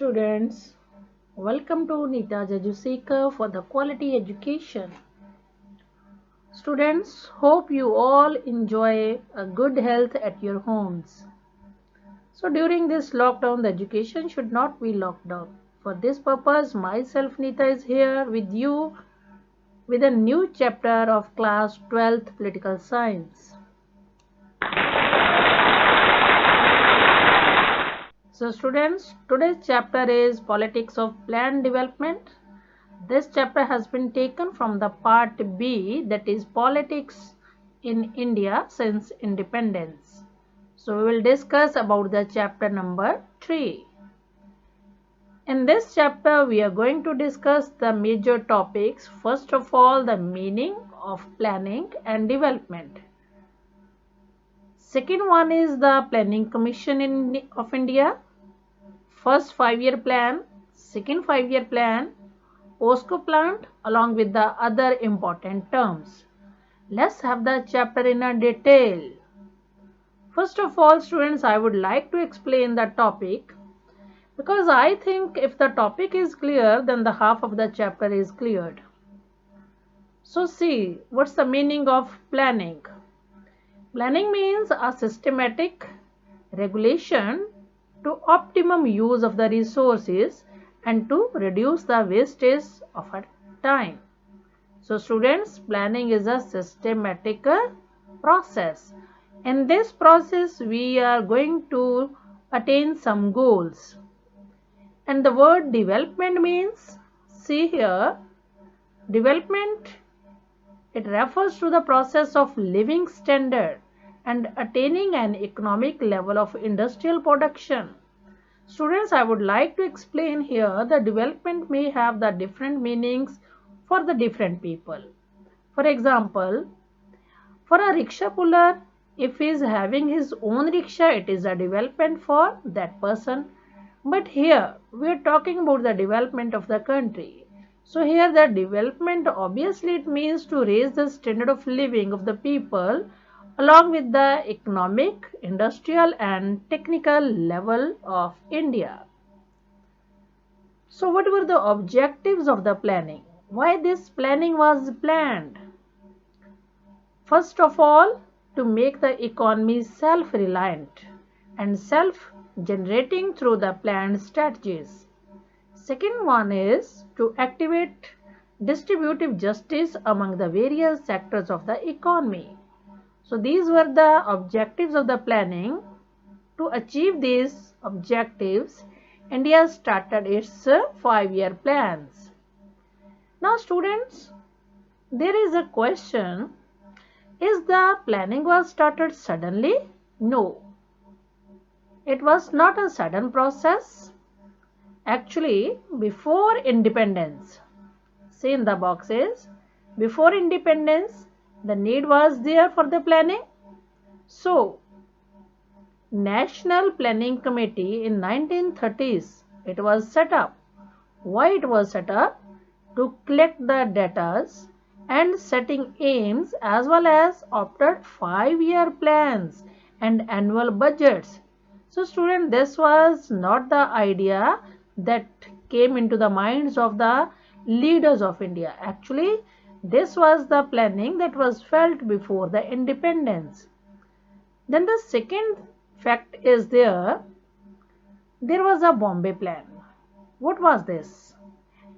students, welcome to Nita Jajusika for the quality education. Students, hope you all enjoy a good health at your homes. So during this lockdown, the education should not be locked down. For this purpose, myself Nita is here with you with a new chapter of class 12th Political Science. So students, today's chapter is Politics of Planned Development. This chapter has been taken from the part B, that is Politics in India since Independence. So we will discuss about the chapter number 3. In this chapter we are going to discuss the major topics. First of all, the meaning of planning and development. Second one is the Planning Commission of India. First 5-year plan, second 5-year plan, POSCO plant along with the other important terms. Let's have the chapter in a detail. First of all, students, I would like to explain the topic because I think if the topic is clear, then the half of the chapter is cleared. So see, what's the meaning of planning? Planning means a systematic regulation to optimum use of the resources and to reduce the wastage of our time. So students, planning is a systematic process. In this process, we are going to attain some goals. And the word development means, see here, development, it refers to the process of living standard and attaining an economic level of industrial production. Students, I would like to explain here the development may have the different meanings for the different people. For example, for a rickshaw puller, if he is having his own rickshaw, it is a development for that person. But here we are talking about the development of the country. So here the development, obviously it means to raise the standard of living of the people along with the economic, industrial and technical level of India. So what were the objectives of the planning? Why this planning was planned? First of all, to make the economy self-reliant and self-generating through the planned strategies. Second one is to activate distributive justice among the various sectors of the economy. So these were the objectives of the planning. To achieve these objectives, India started its 5-year plans. Now students, there is a question, is the planning was started suddenly? No. It was not a sudden process. Actually, before independence, see in the boxes, before independence, the need was there for the planning. So, National Planning Committee in 1930s, it was set up. Why it was set up? To collect the data and setting aims as well as opted 5-year plans and annual budgets. So students, this was not the idea that came into the minds of the leaders of India. Actually, this was the planning that was felt before the independence. Then the second fact is there was a Bombay Plan. What was this?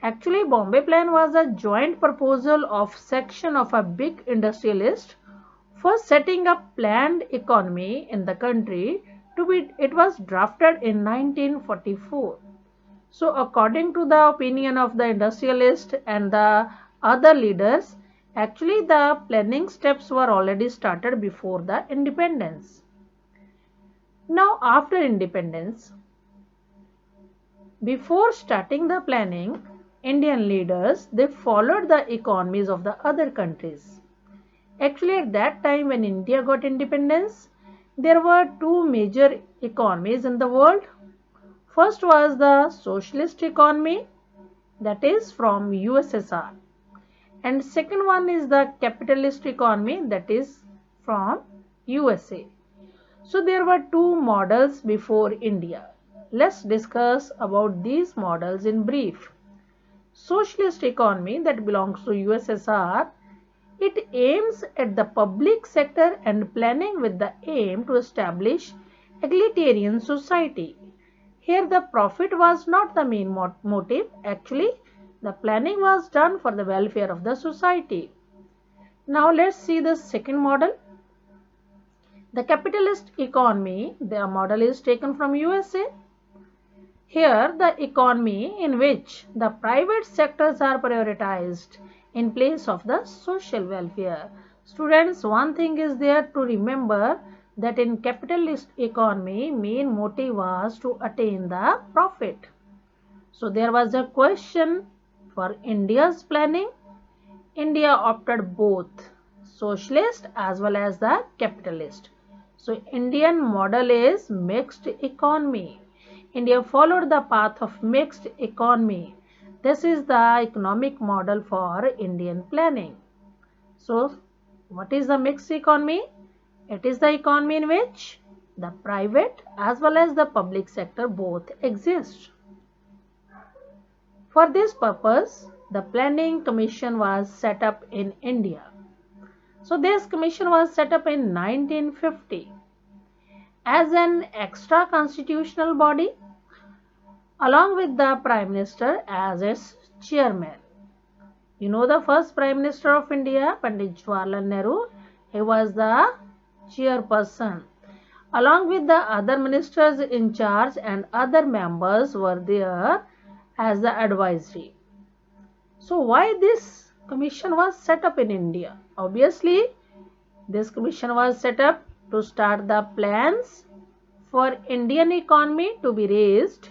Actually, Bombay Plan was a joint proposal of section of a big industrialist for setting up planned economy in the country. It was drafted in 1944. So according to the opinion of the industrialist and the other leaders, actually the planning steps were already started before the independence. Now after independence, before starting the planning, Indian leaders, they followed the economies of the other countries. Actually at that time when India got independence, there were two major economies in the world. First was the socialist economy, that is from USSR, and second one is the capitalist economy, that is from USA. So there were two models before India. let's discuss about these models in brief. Socialist economy that belongs to USSR, it aims at the public sector and planning with the aim to establish egalitarian society. Here the profit was not the main motive. Actually, the planning was done for the welfare of the society. Now let's see the second model. The capitalist economy, the model is taken from USA. Here the economy in which the private sectors are prioritized in place of the social welfare. Students, one thing is there to remember, that in capitalist economy main motive was to attain the profit. So there was a question for India's planning. India opted both socialist as well as the capitalist. So Indian model is mixed economy. India followed the path of mixed economy. This is the economic model for Indian planning. So what is the mixed economy? It is the economy in which the private as well as the public sector both exist. For this purpose, the Planning Commission was set up in India. So this commission was set up in 1950 as an extra constitutional body along with the Prime Minister as its chairman. You know the first Prime Minister of India, Pandit Jawaharlal Nehru, he was the chairperson. Along with the other ministers in charge and other members were there as the advisory. So why this commission was set up in India? Obviously, this commission was set up to start the plans for Indian economy to be raised.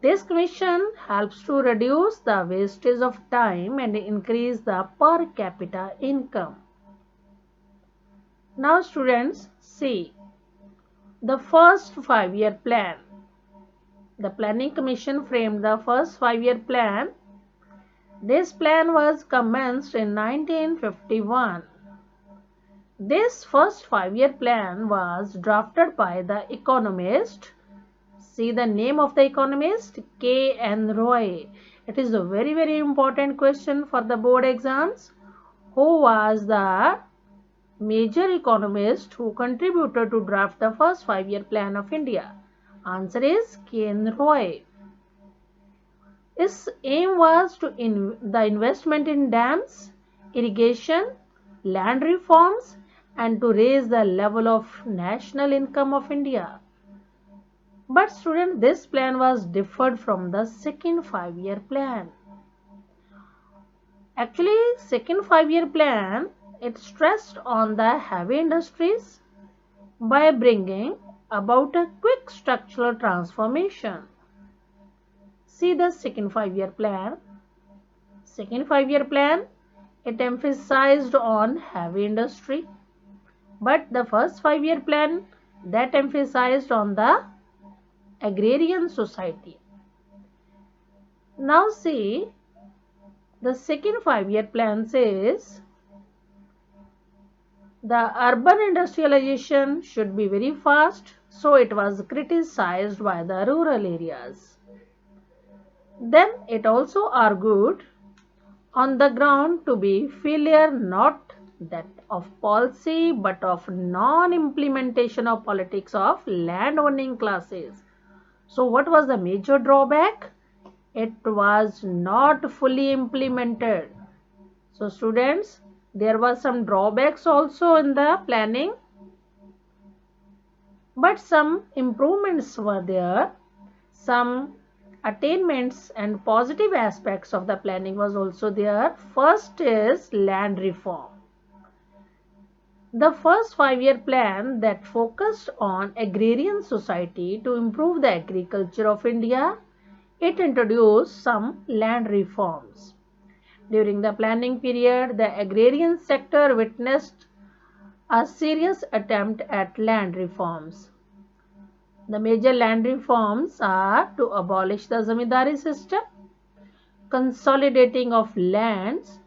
This commission helps to reduce the wastage of time and increase the per capita income. Now students, see the first 5-year plan. The Planning Commission framed the first 5-year plan. This plan was commenced in 1951. This first 5-year plan was drafted by the economist. See the name of the economist, K. N. Roy. It is a very important question for the board exams. Who was the major economist who contributed to draft the first 5-year plan of India? Answer is K. N. Roy. Its aim was to the investment in dams, irrigation, land reforms, and to raise the level of national income of India. But students, this plan was differed from the second 5-year plan. Actually, second 5-year plan, it stressed on the heavy industries by bringing about a quick structural transformation. See the second 5-year plan. Second 5-year plan, it emphasized on heavy industry. But the first 5-year plan, that emphasized on the agrarian society. Now see, the second 5-year plan says the urban industrialization should be very fast, so it was criticized by the rural areas. Then it also argued on the ground to be failure not that of policy but of non-implementation of politics of land-owning classes. So what was the major drawback? It was not fully implemented. So students, there were some drawbacks also in the planning, but some improvements were there. Some attainments and positive aspects of the planning was also there. First is land reform. The first 5-year plan that focused on agrarian society to improve the agriculture of India, it introduced some land reforms. During the planning period, the agrarian sector witnessed a serious attempt at land reforms. The major land reforms are to abolish the zamindari system, consolidating of lands.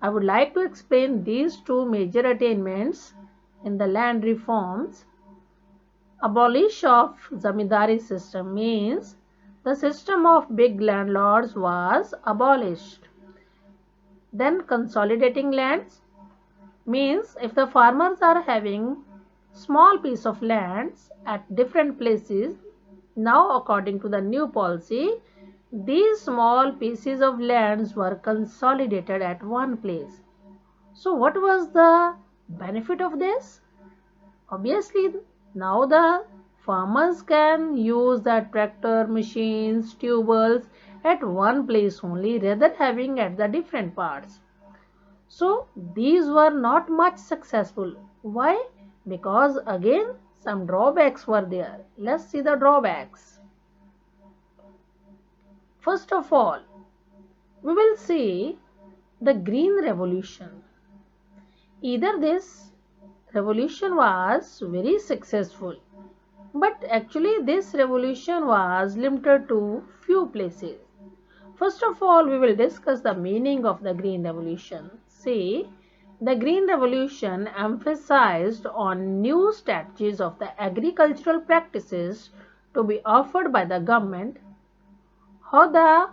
I would like to explain these two major attainments in the land reforms. Abolish of zamindari system means the system of big landlords was abolished. Then consolidating lands means if the farmers are having small piece of lands at different places, now according to the new policy, these small pieces of lands were consolidated at one place. So what was the benefit of this? Obviously, now the farmers can use the tractor, machines, tubers at one place only rather having at the different parts. So these were not much successful. Why? Because again some drawbacks were there. Let's see the drawbacks. First of all, we will see the Green Revolution. Either this revolution was very successful, but actually this revolution was limited to few places. First of all, we will discuss the meaning of the Green Revolution. See, the Green Revolution emphasized on new strategies of the agricultural practices to be offered by the government. How the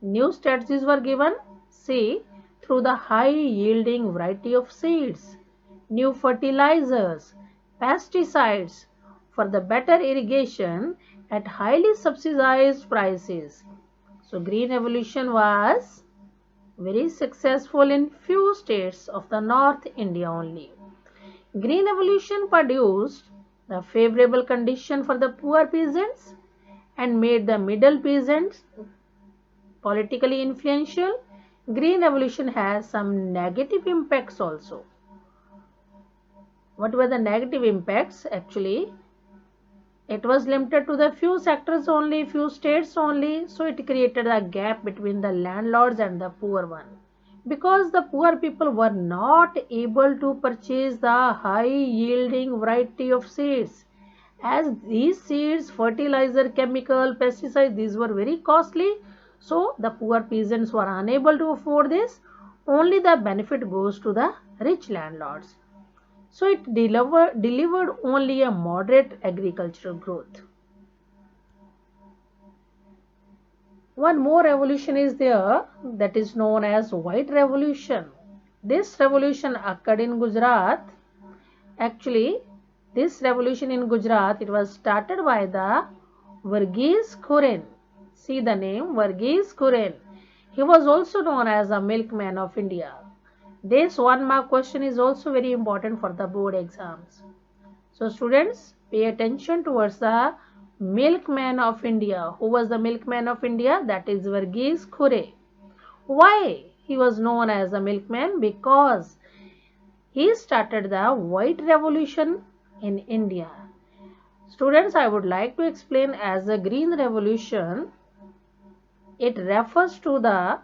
new strategies were given? See, through the high yielding variety of seeds, new fertilizers, pesticides for the better irrigation at highly subsidized prices. So Green Revolution was very successful in few states of the North India only. Green Revolution produced the favorable condition for the poor peasants and made the middle peasants politically influential. Green Revolution has some negative impacts also. What were the negative impacts? Actually, it was limited to the few sectors only, few states only, so it created a gap between the landlords and the poor one. Because the poor people were not able to purchase the high yielding variety of seeds. As these seeds, fertilizer, chemical, pesticides, these were very costly, so the poor peasants were unable to afford this. Only the benefit goes to the rich landlords. So it delivered only a moderate agricultural growth. One more revolution is there that is known as White Revolution. This revolution occurred in Gujarat. Actually, this revolution in Gujarat, it was started by the Verghese Khuren. See the name Verghese Khuren. He was also known as the milkman of India. This 1 mark question is also very important for the board exams. So students, pay attention towards the milkman of India. Who was the milkman of India? That is Verghese Khuren. Why he was known as the milkman? Because he started the White Revolution in India. Students, I would like to explain as the Green Revolution. It refers to the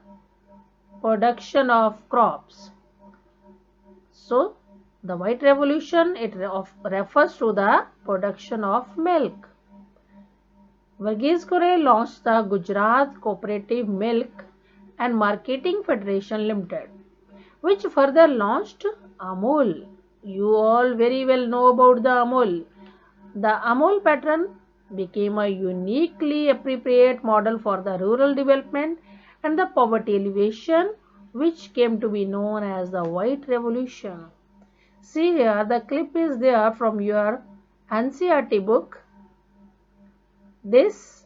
production of crops. So, the White Revolution, it refers to the production of milk. Verghese Khuren launched the Gujarat Cooperative Milk and Marketing Federation Limited, which further launched Amul. You all very well know about the Amul. The Amul pattern became a uniquely appropriate model for the rural development and the poverty alleviation, which came to be known as the White Revolution. See here, the clip is there from your NCERT book. This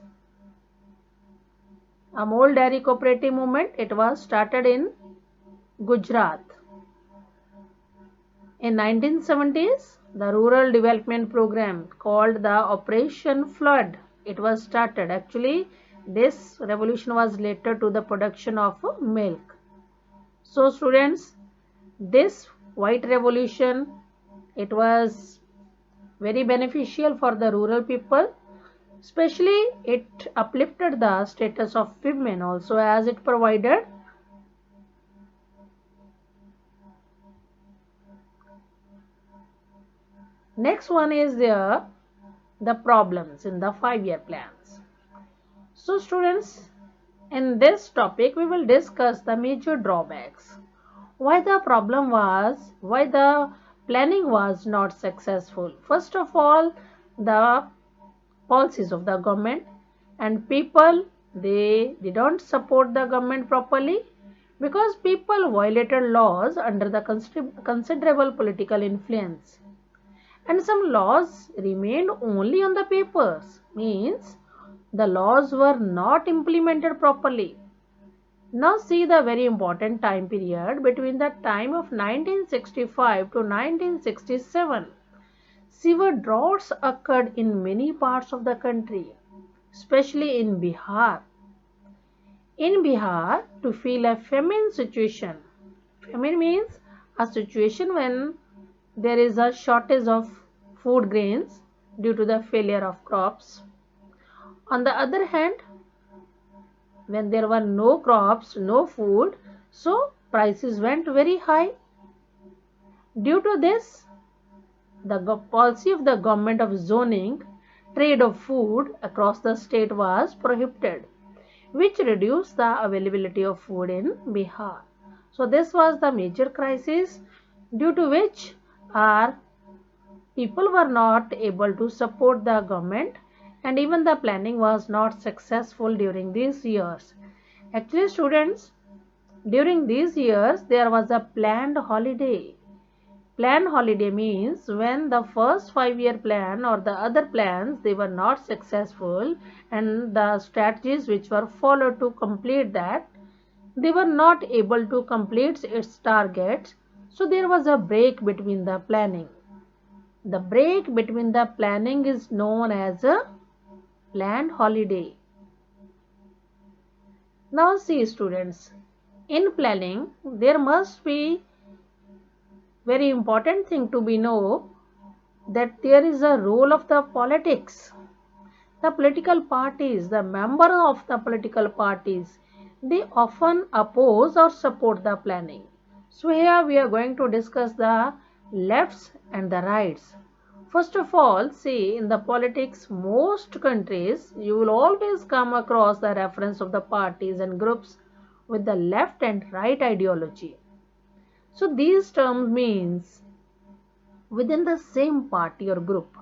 Amul Dairy Cooperative Movement, it was started in Gujarat. In 1970s, the rural development program called the Operation Flood, it was started. Actually, this revolution was related to the production of milk. So students, this White Revolution, it was very beneficial for the rural people. Especially it uplifted the status of women also, as it provided next one is there the problems in the 5-year plans. So students, in this topic we will discuss the major drawbacks. Why the planning was not successful. First of all, the policies of the government, and people, they didn't support the government properly because people violated laws under the considerable political influence, and some laws remained only on the papers, means the laws were not implemented properly. Now see the very important time period between the time of 1965 to 1967. Severe droughts occurred in many parts of the country, especially in Bihar. In Bihar, to feel a famine situation. Famine means a situation when there is a shortage of food grains due to the failure of crops. On the other hand, when there were no crops, no food, so prices went very high. Due to this, the policy of the government of zoning trade of food across the state was prohibited, which reduced the availability of food in Bihar. So this was the major crisis due to which our people were not able to support the government, and even the planning was not successful during these years. Actually, students, during these years there was a planned holiday. Planned holiday means when the first 5-year plan or the other plans, they were not successful, and the strategies which were followed to complete that, they were not able to complete its targets. So there was a break between the planning. The break between the planning is known as a planned holiday. Now see students, in planning there must be very important thing to be know that there is a role of the politics. The political parties, the member of the political parties, they often oppose or support the planning. So here we are going to discuss the lefts and the rights. First of all, see, in the politics, most countries, you will always come across the reference of the parties and groups with the left and right ideology. So these terms means within the same party or group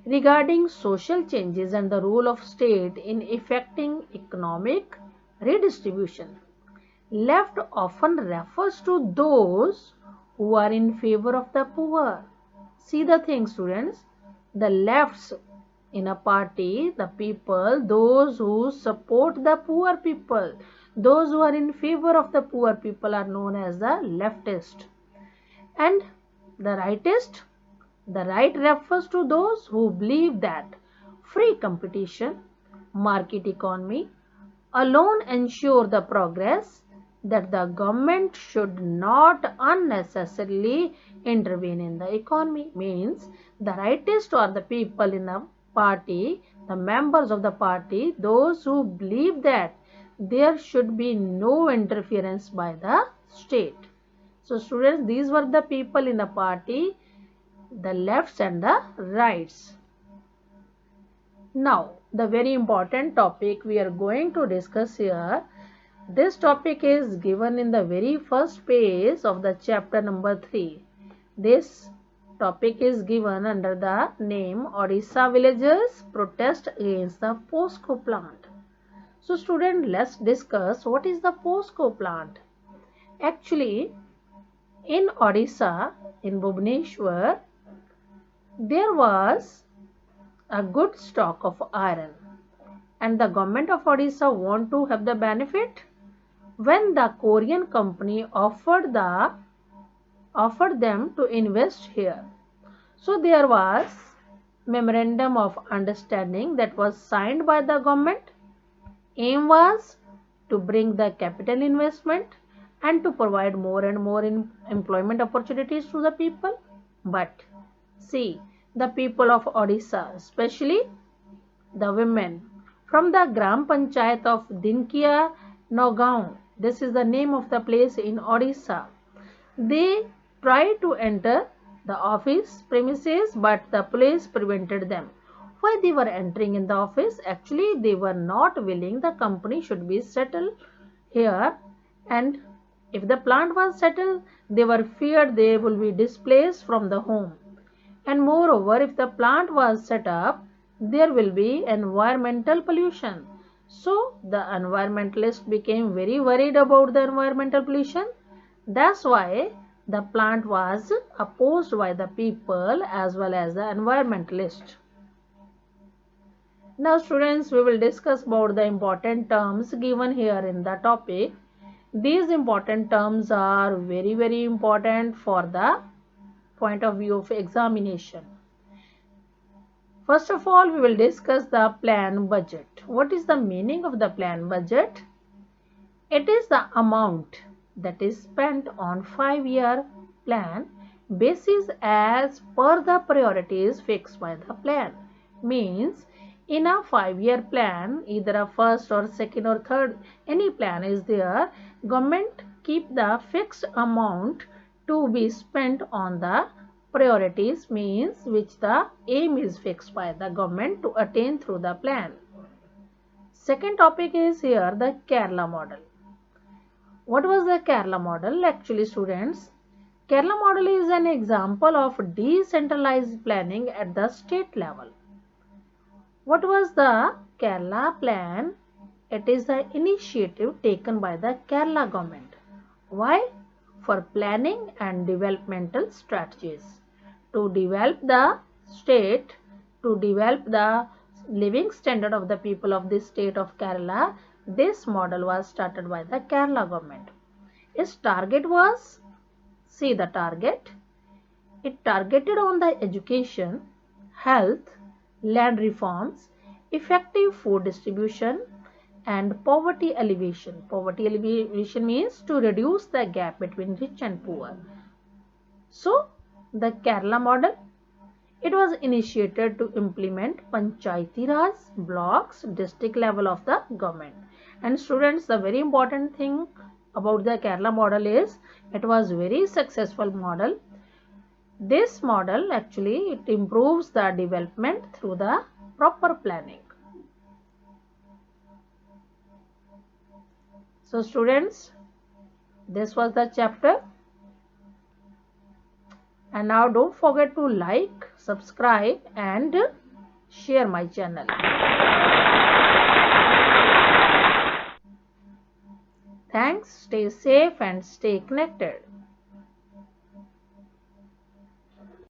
regarding social changes and the role of state in effecting economic redistribution. Left often refers to those who are in favor of the poor. See the thing, students, the lefts in a party, the people, those who support the poor people, those who are in favor of the poor people are known as the leftist. And the rightist, the right refers to those who believe that free competition, market economy alone ensure the progress, that the government should not unnecessarily intervene in the economy. Means the rightist or the people in a party, the members of the party, those who believe that there should be no interference by the state. So students, these were the people in a party, the lefts and the rights. Now, the very important topic we are going to discuss here, this topic is given in the very first page of the chapter number 3. This topic is given under the name Odisha villagers protest against the POSCO plant. So student, let's discuss what is the POSCO plant. Actually, in Odisha, in Bhubaneswar, there was a good stock of iron, and the government of Odisha want to have the benefit when the Korean company offered them to invest here. So there was memorandum of understanding that was signed by the government. Aim was to bring the capital investment and to provide more and more employment opportunities to the people. But see, the people of Odisha, especially the women from the Gram Panchayat of Dinkia Nagaon, this is the name of the place in Odisha, they tried to enter the office premises, but the police prevented them. Why they were entering in the office? Actually, they were not willing the company should be settled here, and if the plant was settled, they were feared they will be displaced from the home. And moreover, if the plant was set up, there will be environmental pollution. So the environmentalist became very worried about the environmental pollution. That's why the plant was opposed by the people as well as the environmentalists. Now students, we will discuss about the important terms given here in the topic. These important terms are very important for the point of view of examination. First of all, we will discuss the plan budget. What is the meaning of the plan budget? It is the amount that is spent on 5-year plan basis as per the priorities fixed by the plan. Means in a 5-year plan, either a first or second or third, any plan is there, government keep the fixed amount to be spent on the priorities, means which the aim is fixed by the government to attain through the plan. Second topic is here the Kerala model. What was the Kerala model? Actually students, Kerala model is an example of decentralized planning at the state level. What was the Kerala plan? It is the initiative taken by the Kerala government. Why? For planning and developmental strategies. To develop the state, to develop the living standard of the people of the state of Kerala, this model was started by the Kerala government. Its target was, see the target, it targeted on the education, health, land reforms, effective food distribution and poverty alleviation. Poverty alleviation means to reduce the gap between rich and poor. So, the Kerala model, it was initiated to implement Panchayati Raj blocks, district level of the government. And students, the very important thing about the Kerala model is it was very successful model. This model actually it improves the development through the proper planning. So students, this was the chapter. And now don't forget to like, subscribe and share my channel. Thanks, stay safe and stay connected.